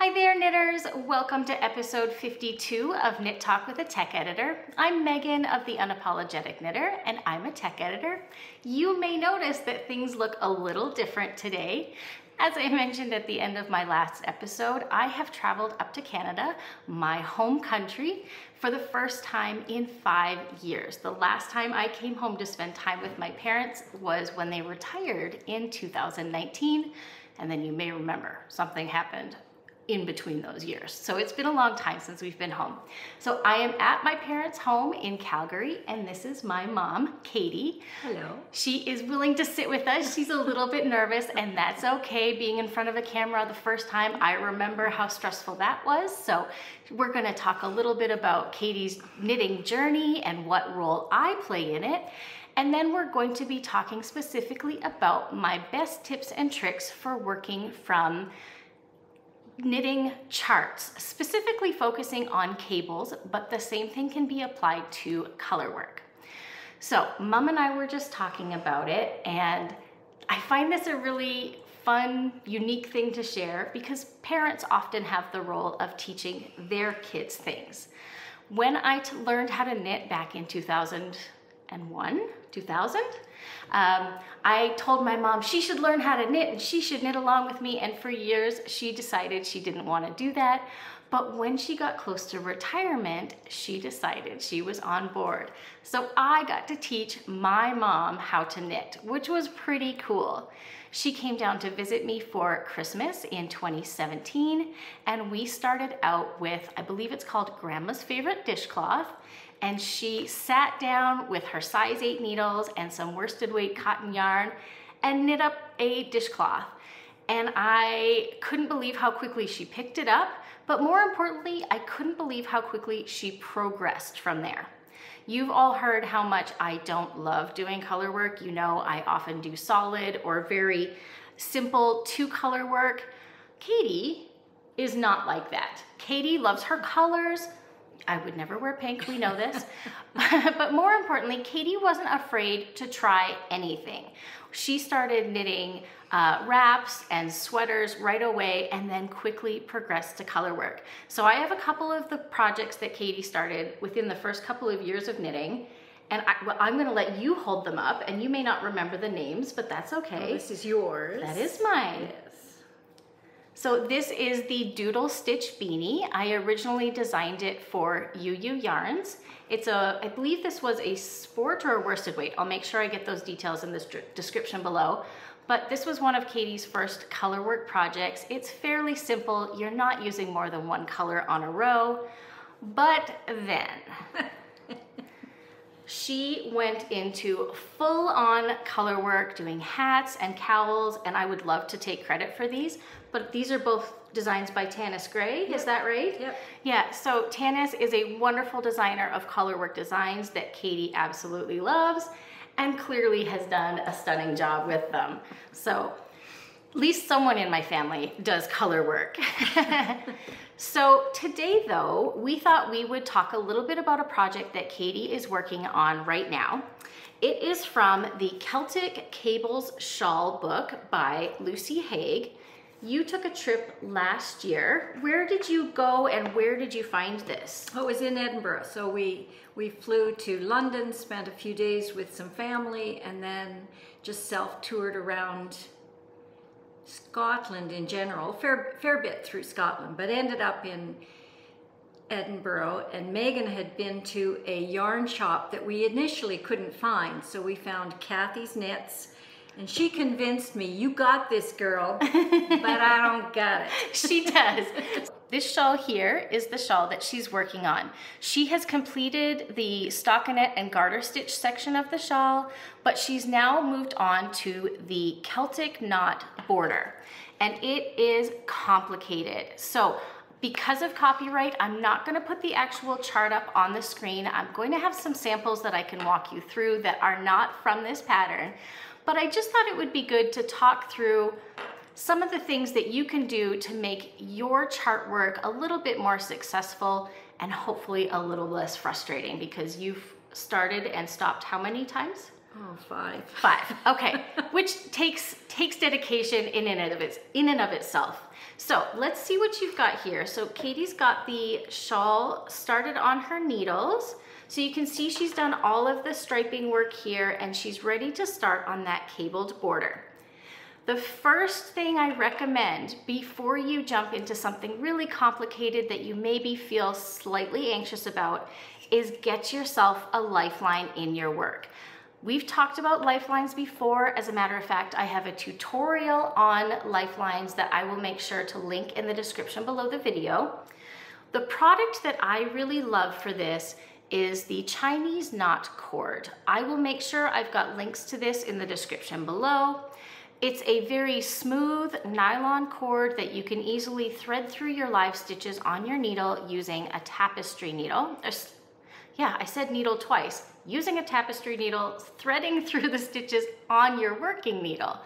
Hi there, knitters. Welcome to episode 52 of Knit Talk with a Tech Editor. I'm Megan of the Unapologetic Knitter, and I'm a tech editor. You may notice that things look a little different today. As I mentioned at the end of my last episode, I have traveled up to Canada, my home country, for the first time in 5 years. The last time I came home to spend time with my parents was when they retired in 2019, and then you may remember something happened in between those years. So it's been a long time since we've been home. So I am at my parents' home in Calgary, and this is my mom, Katie. Hello. She is willing to sit with us. She's a little bit nervous, and that's okay. Being in front of a camera the first time, I remember how stressful that was. So we're gonna talk a little bit about Katie's knitting journey and what role I play in it. And then we're going to be talking specifically about my best tips and tricks for working from knitting charts, specifically focusing on cables, but the same thing can be applied to color work. So Mom and I were just talking about it, and I find this a really fun, unique thing to share because parents often have the role of teaching their kids things. When I learned how to knit back in 2000, I told my mom she should learn how to knit and she should knit along with me, and for years she decided she didn't want to do that. But when she got close to retirement, she decided she was on board. So I got to teach my mom how to knit, which was pretty cool. She came down to visit me for Christmas in 2017, and we started out with, I believe it's called Grandma's Favorite Dishcloth. And she sat down with her size 8 needles and some worsted weight cotton yarn and knit up a dishcloth. And I couldn't believe how quickly she picked it up, but more importantly, I couldn't believe how quickly she progressed from there. You've all heard how much I don't love doing color work. You know, I often do solid or very simple 2-color work. Katie is not like that. Katie loves her colors. I would never wear pink, we know this. But more importantly, Katie wasn't afraid to try anything. She started knitting wraps and sweaters right away and then quickly progressed to color work. So I have a couple of the projects that Katie started within the first couple of years of knitting, and I'm gonna let you hold them up, and you may not remember the names, but that's okay. Oh, this is yours. That is mine. Yes. So this is the Doodle Stitch Beanie. I originally designed it for UU Yarns. I believe this was a sport or a worsted weight. I'll make sure I get those details in the description below. But this was one of Katie's first color work projects. It's fairly simple. You're not using more than one color on a row. But then she went into full-on color work, doing hats and cowls, and I would love to take credit for these, but these are both designs by Tanis Gray, Yep. Is that right? Yep. Yeah, so Tanis is a wonderful designer of color work designs that Katie absolutely loves and clearly has done a stunning job with them. So at least someone in my family does color work. So today though, we thought we would talk a little bit about a project that Katie is working on right now. It is from the Celtic Cables Shawl book by Lucy Haig. You took a trip last year. Where did you go and where did you find this? Oh, it was in Edinburgh. So we flew to London, spent a few days with some family, and then just self-toured around Scotland in general, fair bit through Scotland, but ended up in Edinburgh. And Megan had been to a yarn shop that we initially couldn't find, so we found Kathy's Knits, and she convinced me, you got this, girl, but I don't got it. She does. This shawl here is the shawl that she's working on. She has completed the stockinette and garter stitch section of the shawl, but she's now moved on to the Celtic knot border, and it is complicated. So because of copyright, I'm not gonna put the actual chart up on the screen. I'm going to have some samples that I can walk you through that are not from this pattern, but I just thought it would be good to talk through some of the things that you can do to make your chart work a little bit more successful and hopefully a little less frustrating, because you've started and stopped how many times? Oh, 5. 5, okay, which takes dedication in and of itself. So let's see what you've got here. So Katie's got the shawl started on her needles. So you can see she's done all of the striping work here and she's ready to start on that cabled border. The first thing I recommend before you jump into something really complicated that you maybe feel slightly anxious about is get yourself a lifeline in your work. We've talked about lifelines before. As a matter of fact, I have a tutorial on lifelines that I will make sure to link in the description below the video. The product that I really love for this is the Chinese knot cord. I will make sure I've got links to this in the description below. It's a very smooth nylon cord that you can easily thread through your live stitches on your needle using a tapestry needle. Yeah, I said needle twice. Using a tapestry needle, threading through the stitches on your working needle.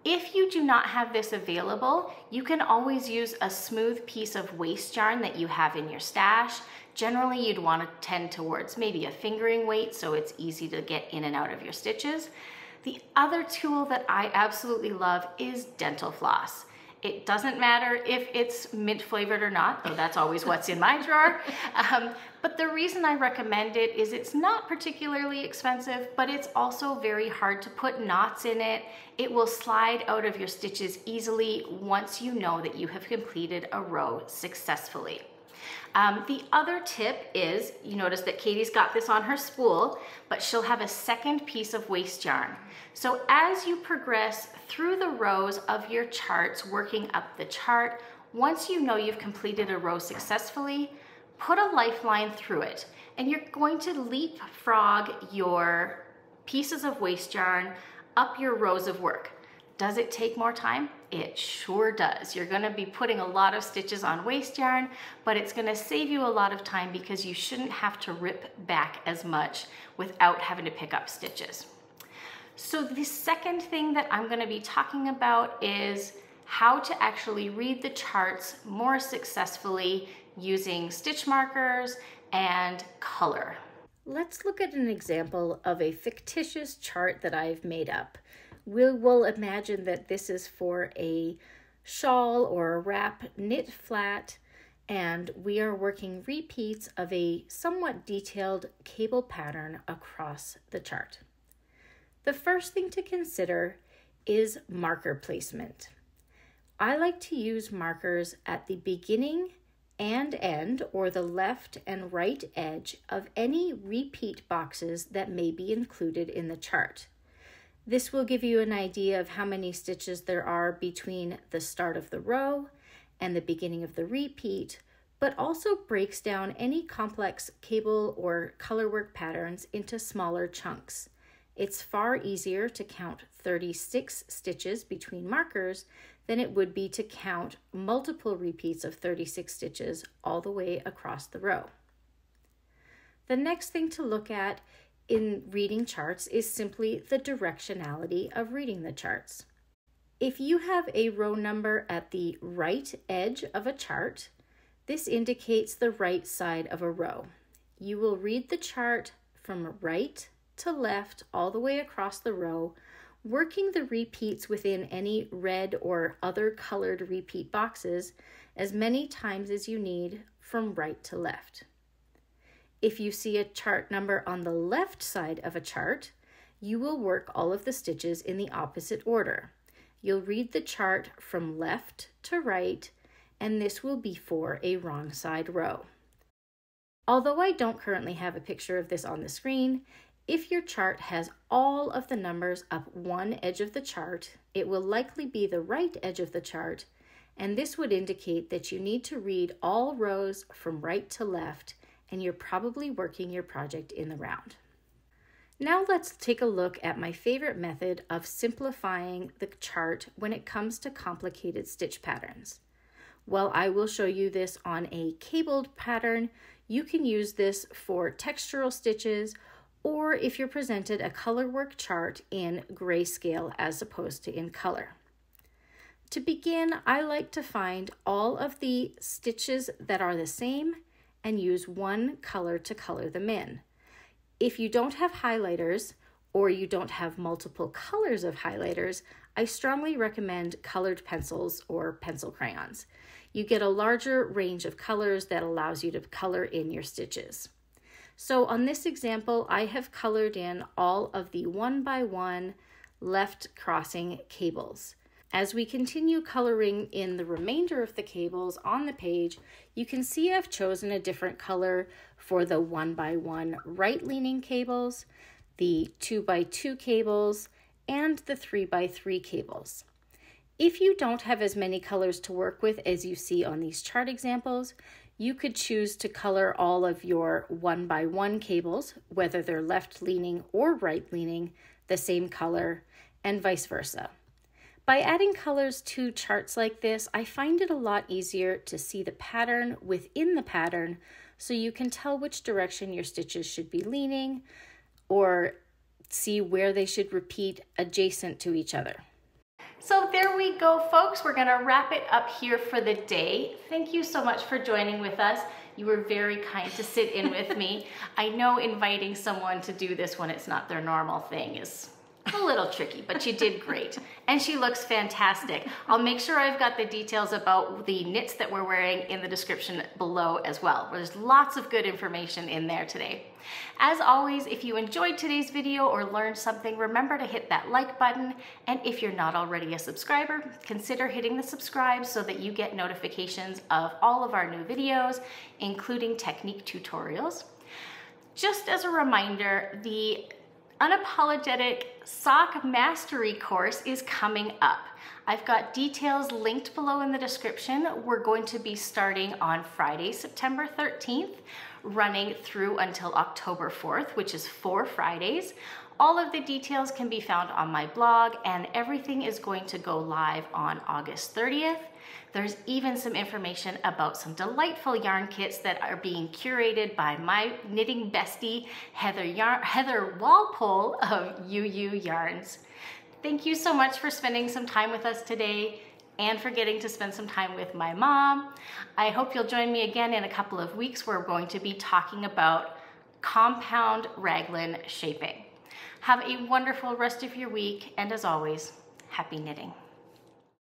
If you do not have this available, you can always use a smooth piece of waste yarn that you have in your stash. Generally, you'd want to tend towards maybe a fingering weight so it's easy to get in and out of your stitches. The other tool that I absolutely love is dental floss. It doesn't matter if it's mint flavored or not, though that's always what's in my drawer. But the reason I recommend it is it's not particularly expensive, but it's also very hard to put knots in it. It will slide out of your stitches easily once you know that you have completed a row successfully. The other tip is, you notice that Katie's got this on her spool, but she'll have a second piece of waste yarn. So as you progress through the rows of your charts, working up the chart, once you know you've completed a row successfully, put a lifeline through it, and you're going to leapfrog your pieces of waste yarn up your rows of work. Does it take more time? It sure does. You're gonna be putting a lot of stitches on waste yarn, but it's gonna save you a lot of time because you shouldn't have to rip back as much without having to pick up stitches. So the second thing that I'm gonna be talking about is how to actually read the charts more successfully using stitch markers and color. Let's look at an example of a fictitious chart that I've made up. We'll imagine that this is for a shawl or a wrap knit flat, and we are working repeats of a somewhat detailed cable pattern across the chart. The first thing to consider is marker placement. I like to use markers at the beginning and end, or the left and right edge of any repeat boxes that may be included in the chart. This will give you an idea of how many stitches there are between the start of the row and the beginning of the repeat, but also breaks down any complex cable or colorwork patterns into smaller chunks. It's far easier to count 36 stitches between markers than it would be to count multiple repeats of 36 stitches all the way across the row. The next thing to look at in reading charts is simply the directionality of reading the charts. If you have a row number at the right edge of a chart, this indicates the right side of a row. You will read the chart from right to left all the way across the row, working the repeats within any red or other colored repeat boxes as many times as you need from right to left. If you see a chart number on the left side of a chart, you will work all of the stitches in the opposite order. You'll read the chart from left to right, and this will be for a wrong side row. Although I don't currently have a picture of this on the screen, if your chart has all of the numbers up one edge of the chart, it will likely be the right edge of the chart, and this would indicate that you need to read all rows from right to left, and you're probably working your project in the round. Now let's take a look at my favorite method of simplifying the chart when it comes to complicated stitch patterns. While I will show you this on a cabled pattern, you can use this for textural stitches, or if you're presented a colorwork chart in grayscale as opposed to in color. To begin, I like to find all of the stitches that are the same and use one color to color them in. If you don't have highlighters, or you don't have multiple colors of highlighters, I strongly recommend colored pencils or pencil crayons. You get a larger range of colors that allows you to color in your stitches. So on this example, I have colored in all of the 1x1 left crossing cables. As we continue coloring in the remainder of the cables on the page, you can see I've chosen a different color for the 1x1 right leaning cables, the 2x2 cables, and the 3x3 cables. If you don't have as many colors to work with as you see on these chart examples, you could choose to color all of your 1x1 cables, whether they're left leaning or right leaning, the same color, and vice versa. By adding colors to charts like this, I find it a lot easier to see the pattern within the pattern so you can tell which direction your stitches should be leaning or see where they should repeat adjacent to each other. So there we go, folks. We're gonna wrap it up here for the day. Thank you so much for joining with us. You were very kind to sit in with me. I know inviting someone to do this when it's not their normal thing is a little tricky, but you did great. And she looks fantastic. I'll make sure I've got the details about the knits that we're wearing in the description below as well. There's lots of good information in there today. As always, if you enjoyed today's video or learned something, remember to hit that like button. And if you're not already a subscriber, consider hitting the subscribe so that you get notifications of all of our new videos, including technique tutorials. Just as a reminder, the Unapologetic Sock Mastery course is coming up. I've got details linked below in the description. We're going to be starting on Friday, September 13th, running through until October 4th, which is 4 Fridays. All of the details can be found on my blog, and everything is going to go live on August 30th. There's even some information about some delightful yarn kits that are being curated by my knitting bestie, Heather Walpole of UU Yarns. Thank you so much for spending some time with us today and for getting to spend some time with my mom. I hope you'll join me again in a couple of weeks where we're going to be talking about compound raglan shaping. Have a wonderful rest of your week, and as always, happy knitting.